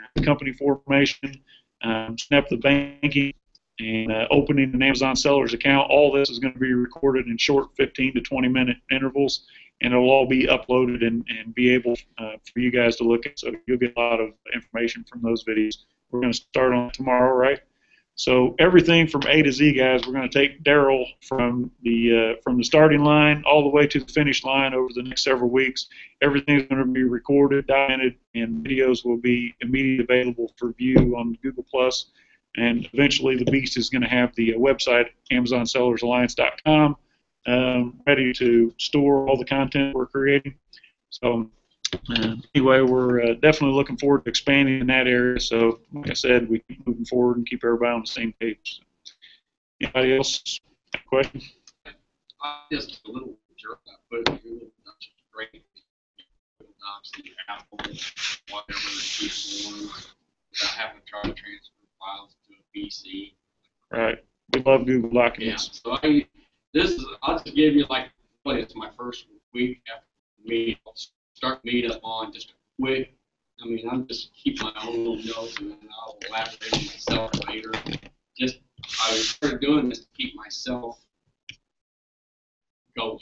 formation, setting up the banking, and opening an Amazon seller's account. All this is going to be recorded in short 15 to 20-minute intervals, and it'll all be uploaded and be able for you guys to look at. So you'll get a lot of information from those videos. We're going to start on tomorrow, right? So everything from A to Z, guys, we're going to take Daryl from the starting line all the way to the finish line over the next several weeks. Everything's going to be recorded, documented, and videos will be immediately available for view on Google+. And eventually the beast is going to have the website, AmazonSellersAlliance.com, ready to store all the content we're creating. So anyway, we're definitely looking forward to expanding in that area. So like I said, we keep moving forward and keep everybody on the same page. Anybody else have a question? Just a little jerk. I put it in Google great. Docs, the Apple, whatever the ones, without having to try to transfer files to a PC. Right. We love Google Documents. Yeah. So I'll just give you it's my first week after meet. I'll start Meetup on just a quick. I'm just keep my own little notes, and then I'll elaborate on myself later. I started doing this to keep myself going.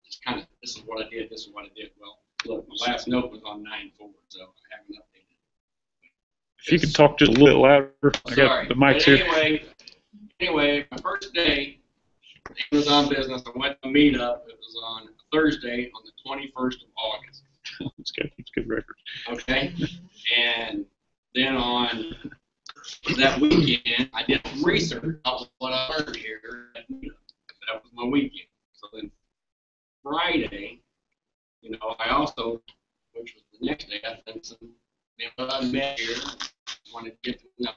Just kind of, this is what I did, this is what I did. Well, look, my last note was on 9/4, so I haven't updated. If you could talk just a little bit louder. I Sorry. got the mics here. Anyway, my first day in Amazon business, I went to a meetup. It was on Thursday on the 21st of August. It's good record. Okay? And then on that weekend, I did some research on what I learned here at meetup. That was my weekend. So then Friday, you know, I also, which was the next day, I did some, you know, I met here, wanted to get to know.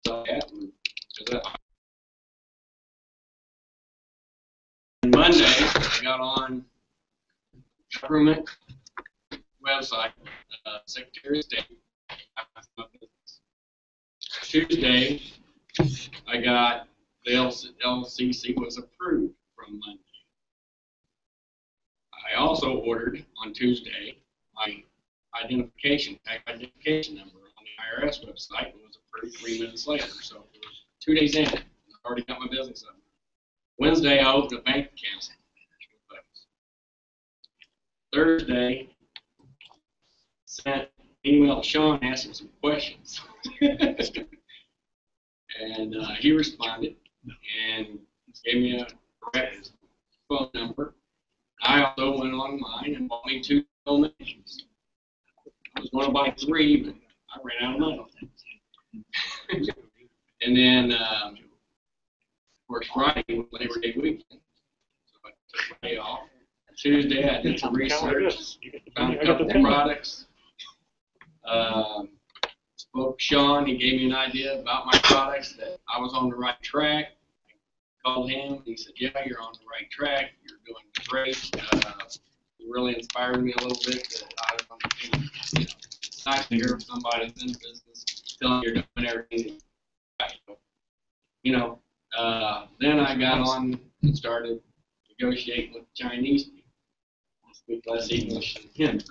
So yeah, Monday, I got on government website, Secretary of State. Tuesday, I got the LCC was approved from Monday. I also ordered on Tuesday my identification number on the IRS website and was approved 3 minutes later. So it was 2 days in. I already got my business up. Wednesday, I opened a bank account. Thursday, sent an email to Sean asking some questions. And he responded and gave me a correct phone number. I also went online and bought me 2 donations. I was going to buy 3, but I ran out of money. And then, of course, Friday was Labor Day weekend, so I took Friday off. Tuesday, I did some research, found a couple of products. Spoke to Sean, he gave me an idea about my products, that I was on the right track. I called him, and he said, yeah, you're on the right track, you're doing great. It really inspired me a little bit that I was, you know, it's nice to hear somebody in business telling you you're doing everything right. You know, then I got on and started negotiating with Chinese people. I speak less English than him.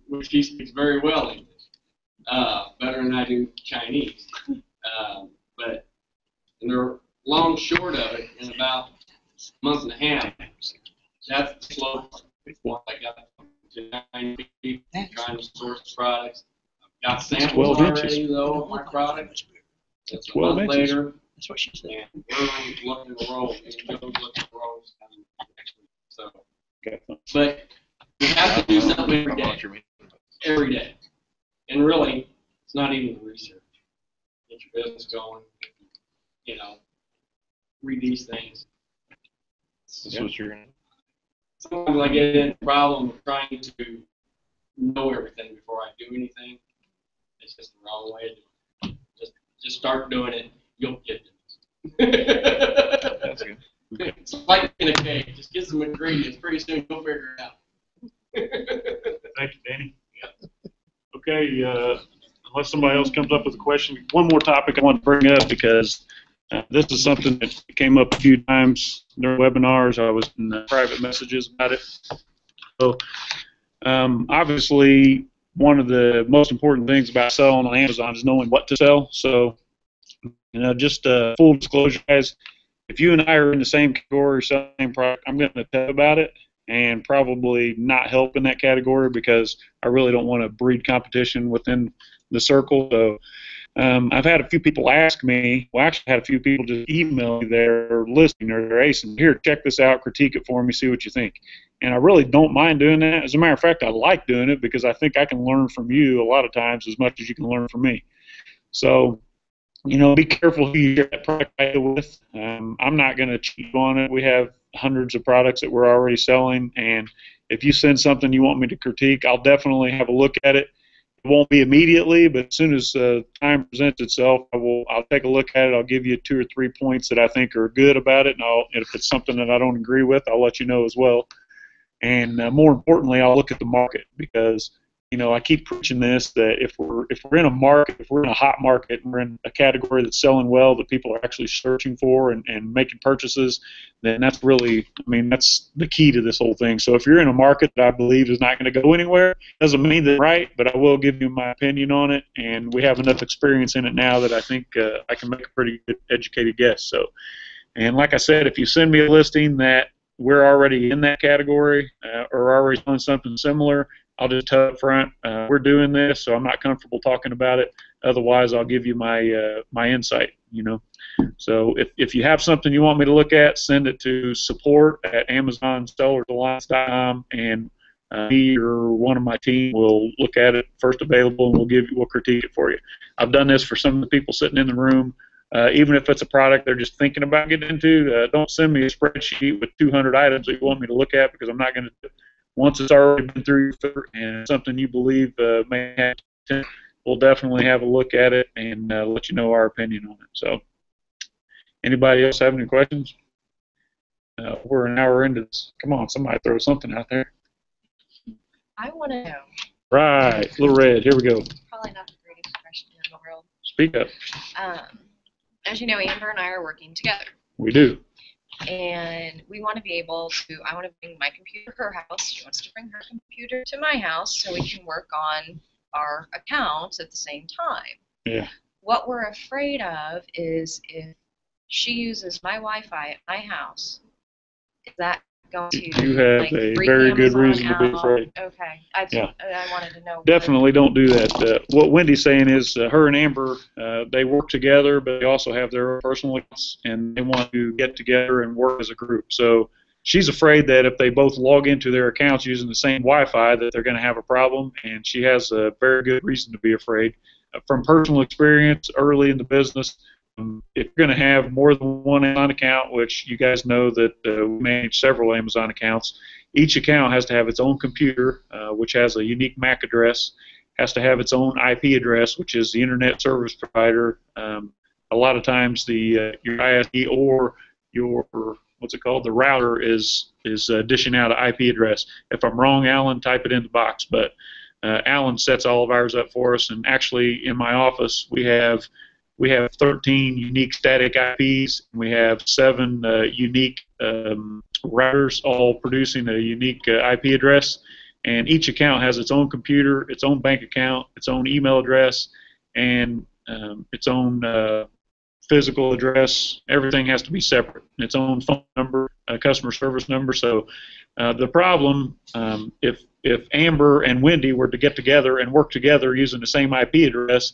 Which he speaks very well English, better than I do Chinese. But in the long short of it, in about a month and a half, that's the slow part. I got to 9 people trying to source products. I've got samples already, though, of my products. It's a month later. That's what she said. And we're looking to roll. And Joe's looking to roll next week. So, but you have to do something every day. Every day. And really, it's not even the research. Get your business going. You know, read these things. This what you're gonna. Sometimes I get in the problem of trying to know everything before I do anything. It's just the wrong way to do it. Just start doing it. You'll get it. That's good. Okay. It's like in a cake. Just get some ingredients. Pretty soon you'll figure it out. Thank you, Danny. Okay, unless somebody else comes up with a question, one more topic I want to bring up because this is something that came up a few times during webinars. I was in private messages about it. So, obviously, one of the most important things about selling on Amazon is knowing what to sell. So, you know, just full disclosure, guys, if you and I are in the same category, selling the same product, I'm going to tell you about it and probably not help in that category because I really don't want to breed competition within the circle. So I've had a few people ask me, well, actually had a few people just email me their listing or their ACE and here, check this out, critique it for me, see what you think. And I really don't mind doing that. As a matter of fact, I like doing it because I think I can learn from you a lot of times as much as you can learn from me. So, you know, be careful who you share that product with. I'm not going to cheat on it. We have hundreds of products that we're already selling, and if you send something you want me to critique, I'll definitely have a look at it. It won't be immediately, but as soon as time presents itself, I'll take a look at it. I'll give you 2 or 3 points that I think are good about it, and if it's something that I don't agree with, I'll let you know as well. And more importantly, I'll look at the market because I keep preaching this, that if we're in a market, if we're in a hot market, and we're in a category that's selling well, that people are actually searching for and making purchases, then that's really, that's the key to this whole thing. So if you're in a market that I believe is not going to go anywhere, doesn't mean that right, but I will give you my opinion on it, and we have enough experience in it now that I think I can make a pretty good educated guess. So, and like I said, if you send me a listing that we're already in that category or already doing something similar, I'll just tell up front, we're doing this, so I'm not comfortable talking about it. Otherwise, I'll give you my my insight. So if you have something you want me to look at, send it to support@AmazonSellersAlliance.com, and me or one of my team will look at it first available, and we'll critique it for you. I've done this for some of the people sitting in the room. Even if it's a product they're just thinking about getting into, don't send me a spreadsheet with 200 items that you want me to look at, because I'm not going to. Once it's already been through your filter and something you believe may have potential, we'll definitely have a look at it and let you know our opinion on it. So, anybody else have any questions? We're an hour into this. Come on, somebody throw something out there. I want to know. Right, Little Red, here we go. Probably not the greatest question in the world. Speak up. As you know, Amber and I are working together. We do. And we want to be able to, I want to bring my computer to her house. She wants to bring her computer to my house so we can work on our accounts at the same time. Yeah. What we're afraid of is if she uses my Wi-Fi at my house, is that going to You have a very good reason to be afraid. Okay. I wanted to know. Definitely don't do that. What Wendy's saying is her and Amber, they work together, but they also have their own personal accounts, and they want to get together and work as a group. So she's afraid that if they both log into their accounts using the same Wi-Fi, that they're going to have a problem, and she has a very good reason to be afraid. From personal experience early in the business, if you're going to have more than one Amazon account, which you guys know that we manage several Amazon accounts, each account has to have its own computer, which has a unique MAC address, has to have its own IP address, which is the internet service provider. A lot of times your ISP or your, the router is dishing out an IP address. If I'm wrong, Alan, type it in the box. But Alan sets all of ours up for us, and actually in my office we have 13 unique static IPs, and we have 7 unique routers, all producing a unique IP address. And each account has its own computer, its own bank account, its own email address, and its own physical address. Everything has to be separate. Its own phone number, customer service number. So the problem, if Amber and Wendy were to get together and work together using the same IP address,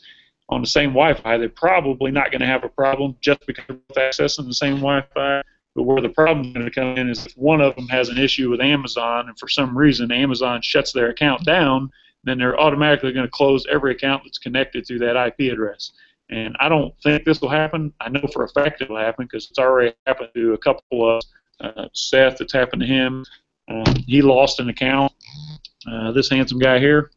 on the same Wi-Fi, they're probably not going to have a problem just because they're both accessing the same Wi-Fi. But where the problem is going to come in is if one of them has an issue with Amazon, and for some reason Amazon shuts their account down, then they're automatically going to close every account that's connected to that IP address. And I don't think this will happen. I know for a fact it will happen because it's already happened to a couple of Seth. It's happened to him. He lost an account, this handsome guy here,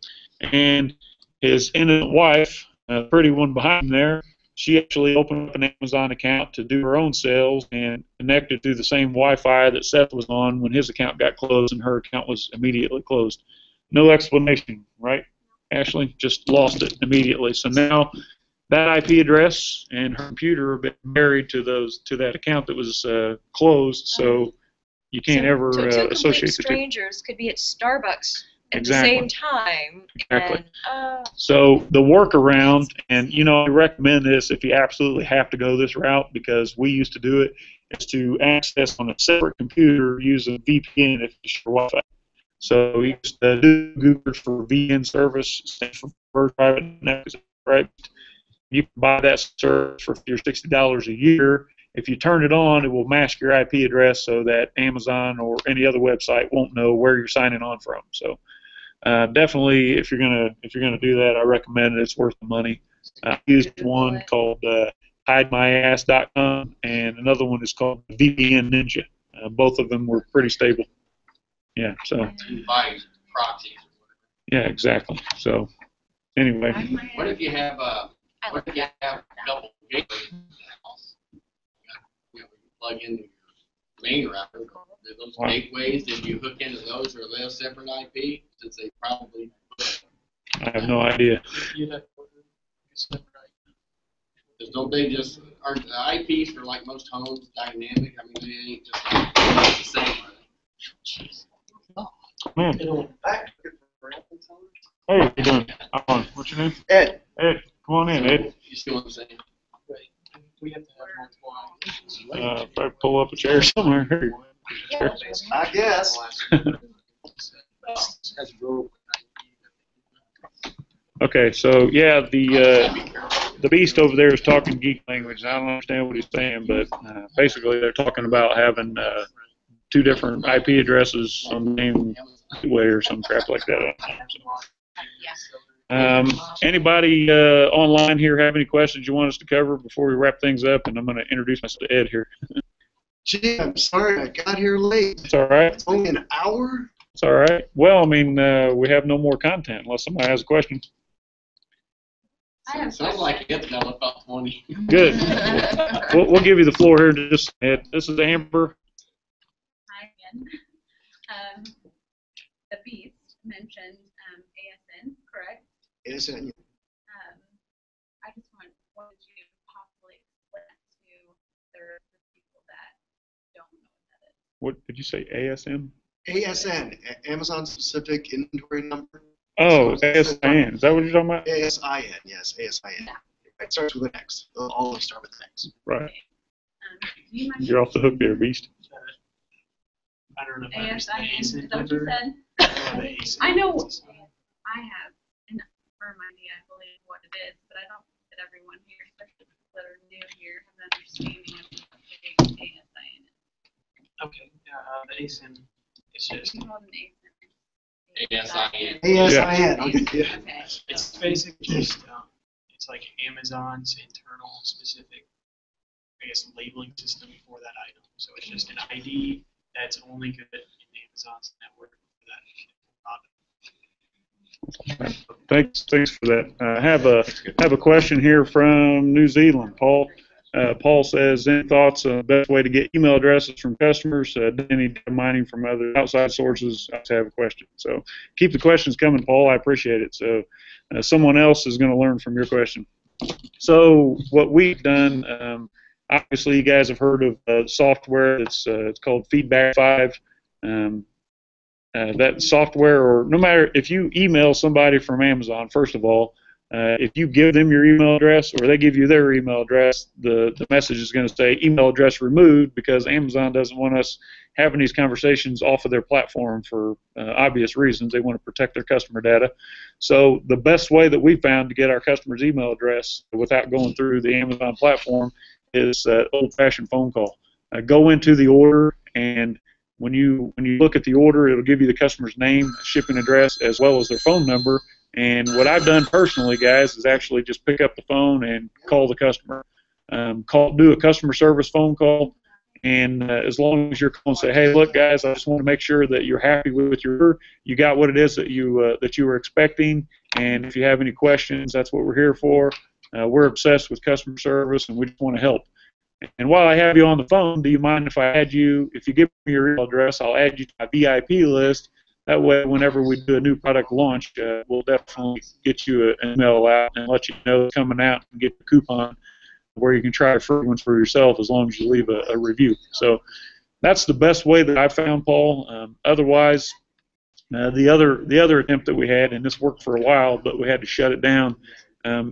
and his innocent wife, the pretty one behind him there, she actually opened up an Amazon account to do her own sales and connected to the same Wi-Fi that Seth was on when his account got closed, and her account was immediately closed. No explanation, right, Ashley? Just lost it immediately. So now that IP address and her computer have been married to that account that was closed, so you can't ever two associate complete the two. strangers could be at Starbucks at Exactly. the same time. Exactly. And, so the workaround, and I recommend this if you absolutely have to go this route, because we used to do it, is to access on a separate computer using VPN if it's your Wi-Fi. So you just do Google for VPN service, stands for private network, right? You can buy that service for $60 a year. If you turn it on, it will mask your IP address so that Amazon or any other website won't know where you're signing on from. So definitely, if you're gonna do that, I recommend it. It's worth the money. I used one called HideMyAss.com, and another one is called VPN Ninja. Both of them were pretty stable. Yeah. So. Proxies. Yeah, exactly. So, anyway. What if you have double gateways in the house? You plug in your main router. Those gateways, if you hook into those, are they a separate IP? Since they probably put I have no idea. You'd have to order a separate item. Because don't they just, aren't the IPs for like most homes dynamic? I mean, they ain't just like the same, are they? Man, It'll- hey, how you doing? What's your name? Ed, Ed, come on in, Ed. you see what I'm saying? Right. We have to have multiple items. Probably pull up a chair somewhere. Here. I guess. Okay, so yeah, the beast over there is talking geek language. I don't understand what he's saying, but basically they're talking about having two different IP addresses on the same way or some crap like that. Anybody online here have any questions you want us to cover before we wrap things up? And I'm going to introduce myself to Ed here. Gee, I'm sorry I got here late. It's all right. It's only an hour? It's all right. Well, I mean, we have no more content unless somebody has a question. I have Sounds like it's got about 20. Good. We'll give you the floor here in just a minute. This is Amber. Hi again. The Beast mentioned ASN, correct? Yes, and I just wanted you to possibly explain that to the people that don't know what that is. What did you say? ASM? ASN, Amazon Specific Inventory Number. Oh, ASIN. Is that what you're talking about? ASIN, yes, ASIN. It starts with an X. All of them start with an X. Right. Do you mind? You're off the hook there, Beast. I don't know if I ASIN, understand is ASIN that what you number. said? I know, I have an firm idea, I believe, what it is, but I don't think that everyone here, especially people that are new here, have an understanding of what the ASIN is. Okay, the ASIN is just, You call it an ASIN. ASIN. ASIN, okay. Okay. it's basically just, it's like Amazon's internal specific, I guess, labeling system for that item. So it's just an ID that's only good in Amazon's network for that product. Thanks for that. I have a question here from New Zealand, Paul. Paul says, any thoughts on the best way to get email addresses from customers? Any data mining from other outside sources? I just have a question. So keep the questions coming, Paul. I appreciate it. So someone else is going to learn from your question. So what we've done, obviously you guys have heard of software. It's called Feedback 5. That software, or no matter if you email somebody from Amazon, first of all, if you give them your email address or they give you their email address, the message is going to say email address removed, because Amazon doesn't want us having these conversations off of their platform for obvious reasons. They want to protect their customer data. So the best way that we found to get our customer's email address without going through the Amazon platform is old-fashioned phone call. Go into the order, and when you look at the order, it'll give you the customer's name, shipping address, as well as their phone number. And what I've done personally, guys, is actually just pick up the phone and call the customer. Do a customer service phone call, and as long as you're calling and say, hey, look, guys, I just want to make sure that you're happy with your order. You got what it is that you were expecting, and if you have any questions, that's what we're here for. We're obsessed with customer service, and we just want to help. And while I have you on the phone, do you mind if I add you, if you give me your email address, I'll add you to my VIP list. That way, whenever we do a new product launch, we'll definitely get you an email out and let you know it's coming out, and get the coupon where you can try a free one for yourself as long as you leave a review. So that's the best way that I found, Paul. Otherwise, the other attempt that we had, and this worked for a while, but we had to shut it down.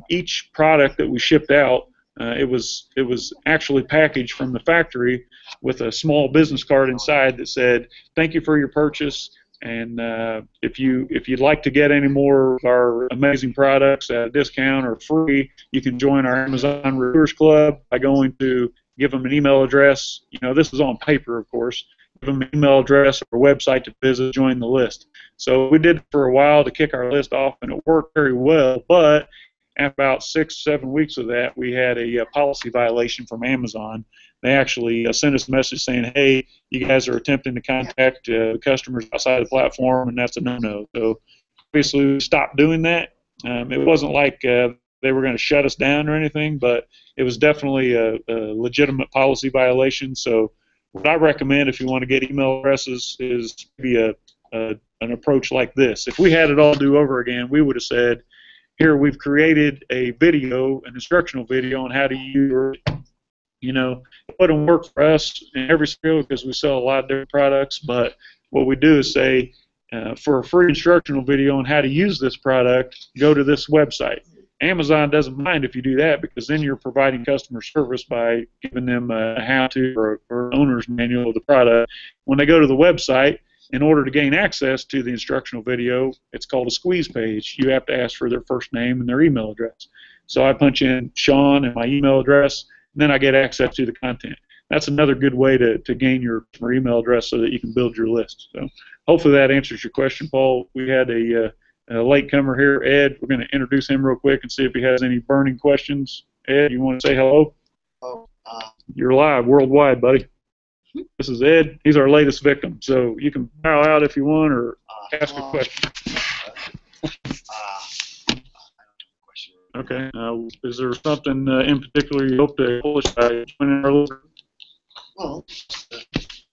Each product that we shipped out, it was actually packaged from the factory with a small business card inside that said, "Thank you for your purchase. And if you'd like to get any more of our amazing products at a discount or free, you can join our Amazon Reviewers Club by going to give them an email address. You know, this is on paper, of course. Give them an email address or a website to visit, join the list." So we did it for a while to kick our list off, and it worked very well. But after about 6-7 weeks of that, we had a policy violation from Amazon. They actually sent us a message saying, hey, you guys are attempting to contact customers outside the platform, and that's a no-no. So obviously we stopped doing that. It wasn't like they were going to shut us down or anything, but it was definitely a legitimate policy violation. So what I recommend if you want to get email addresses is maybe a an approach like this. If we had it all do over again, we would have said, here we've created a video, an instructional video on how to use, you know, it wouldn't work for us in every skill because we sell a lot of different products, but what we do is say, for a free instructional video on how to use this product, go to this website. Amazon doesn't mind if you do that because then you're providing customer service by giving them a how-to or an owner's manual of the product. When they go to the website, in order to gain access to the instructional video, it's called a squeeze page. You have to ask for their first name and their email address. So I punch in Sean and my email address, and then I get access to the content. That's another good way to gain your email address so that you can build your list. So hopefully that answers your question, Paul. We had a latecomer here, Ed. We're going to introduce him real quick and see if he has any burning questions. Ed, you want to say hello? Oh, You're live worldwide, buddy. This is Ed. He's our latest victim, so you can bow out if you want or ask a question. I don't have a question. Okay. Is there something in particular you hope to accomplish by joining our list? Well,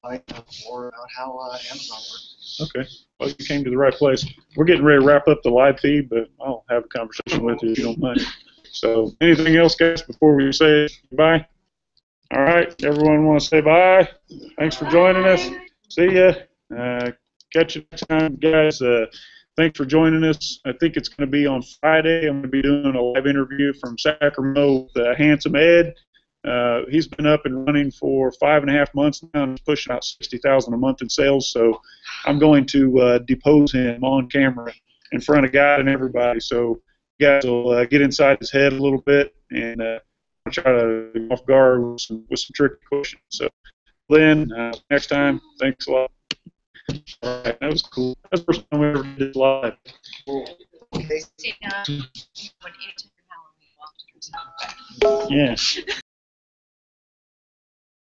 find out more about how Amazon works. Okay. Well, you came to the right place. We're getting ready to wrap up the live feed, but I'll have a conversation with you if you don't mind. So, anything else, guys, before we say goodbye? All right. Everyone want to say bye? Thanks for joining us. See ya. Catch you next time, guys. Thanks for joining us. I think it's going to be on Friday. I'm going to be doing a live interview from Sacramento with Handsome Ed. He's been up and running for 5.5 months now and he's pushing out $60,000 a month in sales. So I'm going to depose him on camera in front of God and everybody. So you guys will get inside his head a little bit and try to get off guard with some tricky questions. So Lynn, next time, thanks a lot. All right, that was cool. That's the first time we ever did this live. Okay. When Halloween walked through Yeah.